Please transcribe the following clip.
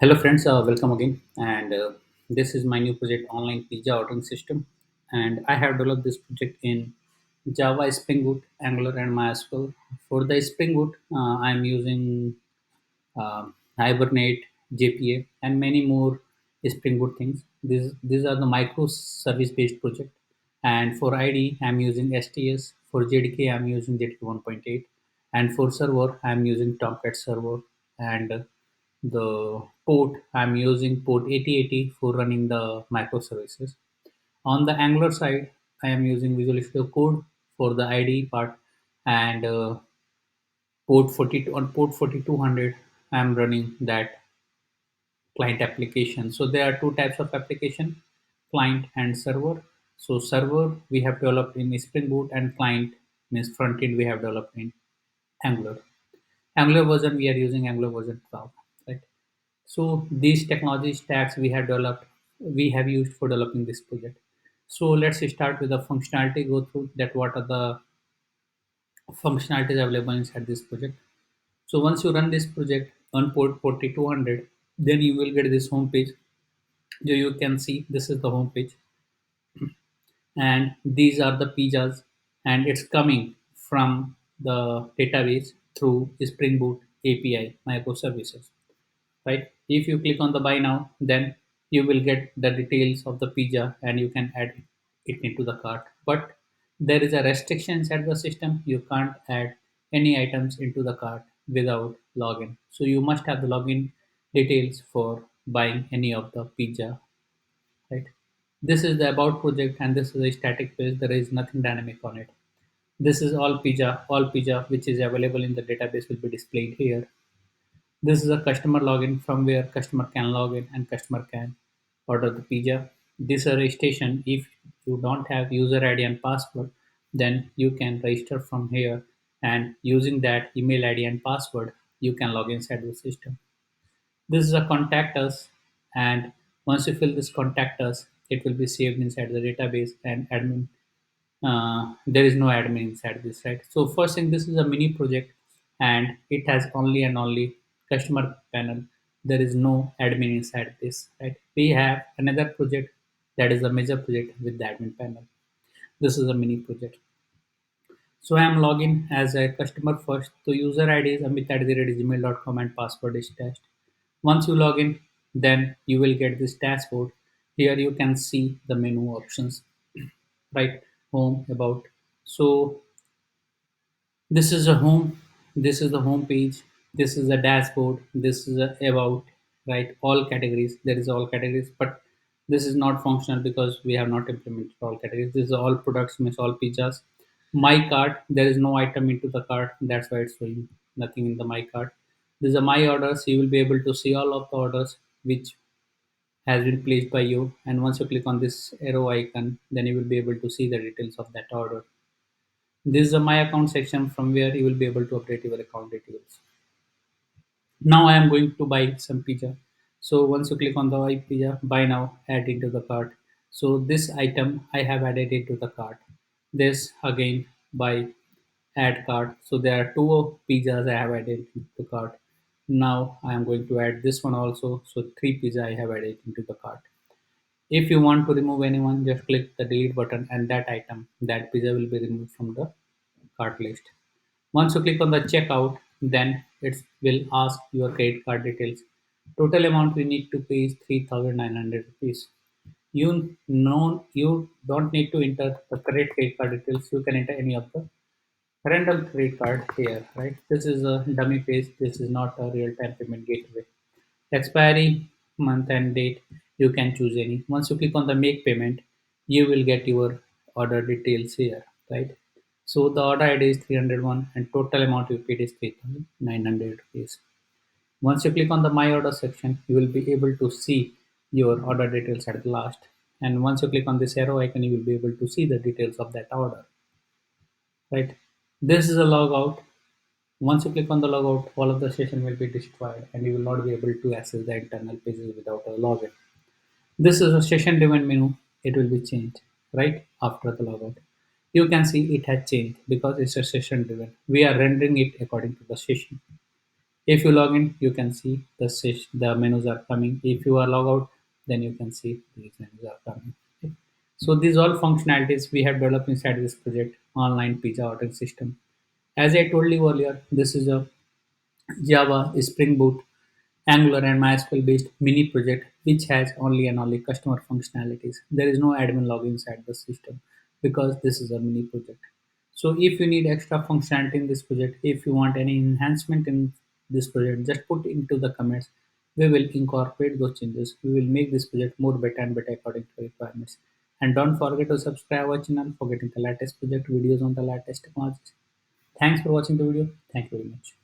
Hello friends, welcome again. And this is my new project, online pizza ordering system. And I have developed this project in Java, Spring Boot, Angular, and MySQL. For the Spring Boot, I am using Hibernate, JPA, and many more Spring Boot things. These are the microservice based project. And for ID, I'm using STS. For JDK, I'm using JDK 1.8. And for server, I'm using Tomcat server. And the port, I'm using port 8080 for running the microservices. On the Angular side, I am using Visual Studio Code for the IDE part, and port 42 on port 4200 I am running that client application. So there are two types of application, client and server. So server we have developed in Spring Boot, and client means front end we have developed in Angular version. We are using Angular version 12, right? So these technology stacks we have developed, we have used for developing this project. So let's start with the functionality, go through that what are the functionalities available inside this project. So once you run this project on port 4200, then you will get this home page. You can see this is the home page, and these are the pizzas, and it's coming from the database through Spring Boot API microservices, right? If you click on the buy now, then you will get the details of the pizza and you can add it into the cart. But there is a restriction inside the system. You can't add any items into the cart without login. So you must have the login details for buying any of the pizza, right? This is the about project, and this is a static page. There is nothing dynamic on it. This is all pizza which is available in the database will be displayed here. This is a customer login from where customer can log in and customer can order the pizza. This is a registration. If you don't have user ID and password, then you can register from here, and using that email ID and password, you can log inside the system. This is a contact us, and once you fill this contact us, it will be saved inside the database, and admin, there is no admin inside this, right? So first thing, this is a mini project, and it has only and only customer panel. There is no admin inside this, right? We have another project that is a major project with the admin panel. This is a mini project. So I am login as a customer first. So user ID is amit@gmail.com and password is test. Once you log in, then you will get this dashboard. Here you can see the menu options, right? Home, about. So this is a home, this is the home page, this is a dashboard, this is a about, right? All categories, there is all categories, but this is not functional because we have not implemented all categories. This is all products, means all pizzas. My cart, there is no item into the cart, that's why it's showing nothing in the my cart. This is a my orders. You will be able to see all of the orders which has been placed by you, and once you click on this arrow icon, then you will be able to see the details of that order. This is a my account section from where you will be able to update your account details. Now I am going to buy some pizza. So once you click on the buy pizza, buy now, add into the cart. So this item I have added it to the cart. This again buy, add cart. So there are two pizzas I have added into the cart. Now I am going to add this one also. So three pizza I have added into the cart. If you want to remove anyone, just click the delete button, and that item, that pizza will be removed from the cart list. Once you click on the checkout, then it will ask your credit card details. Total amount we need to pay is 3,900 rupees. You don't need to enter the correct credit card details. You can enter any of the random credit card here, right? This is a dummy page. This is not a real-time payment gateway. Expiry, month and date, you can choose any. Once you click on the make payment, you will get your order details here, right? So the order ID is 301 and total amount you paid is 3,900 rupees. Once you click on the my order section, you will be able to see your order details at the last. And once you click on this arrow icon, you will be able to see the details of that order, right? This is a logout. Once you click on the logout, all of the session will be destroyed and you will not be able to access the internal pages without a login. This is a session driven menu. It will be changed right after the logout. You can see it has changed because it's a session driven. We are rendering it according to the session. If you log in, you can see the menus are coming. If you are log out, then you can see these menus are coming. Okay. So these all functionalities we have developed inside this project, online pizza ordering system. As I told you earlier, this is a Java, Spring Boot, Angular, and MySQL based mini project which has only and only customer functionalities. There is no admin log inside the system because this is a mini project. So if you need extra functionality in this project, if you want any enhancement in this project, just put into the comments. We will incorporate those changes. We will make this project more better and better according to requirements. And don't forget to subscribe our channel for getting the latest project videos on the latest technologies. Thanks for watching the video. Thank you very much.